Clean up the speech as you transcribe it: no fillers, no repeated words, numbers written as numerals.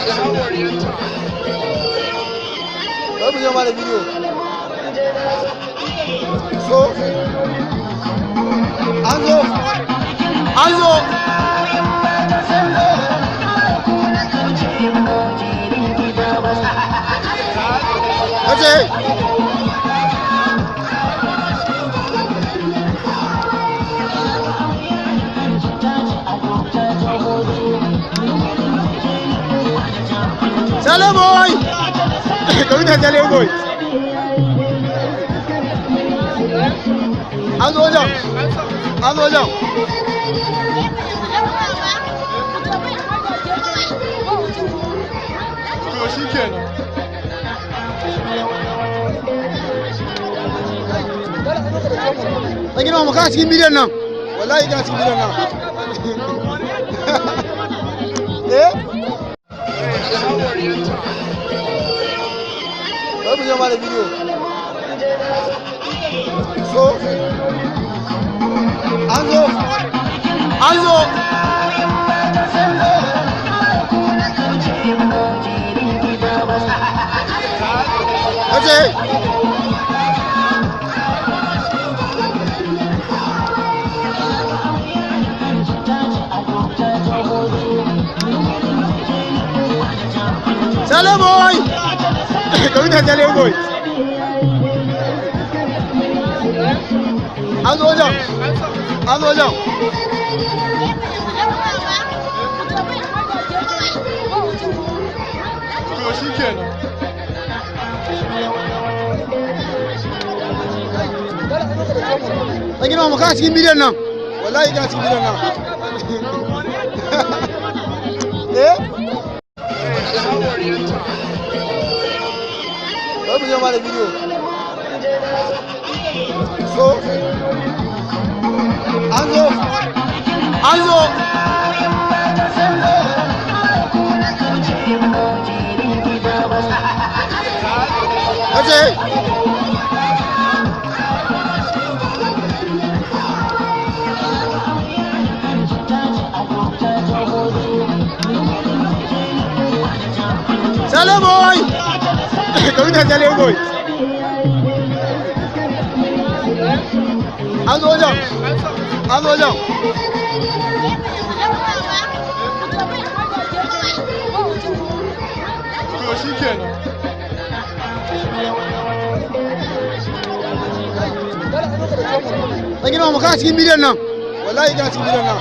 Bari mu je ma da bidiyo. So, an zo. Kace. Sale boy! Kawita sale boy! An zo wajen! To shi kenan. Ɗan gina mu kana cikin bidiyon nan. Wallahi kana cikin bidiyon nan. Eh? Bari mu je ma da bidiyo. So, an zo. Kace. Sale boy! Kawita sale boy! An zo wajen! To shi kenan. Ɗan gina mu kana cikin bidiyon nan. Wallahi kana cikin bidiyon nan. Eh? Bari mu je ma da bidiyo. So, an zo. Kace. Sale boy! Kawita sale boy! An zo wajen! To shi kenan. Ɗan gina mu kana cikin bidiyon nan. Wallahi kana cikin bidiyon nan.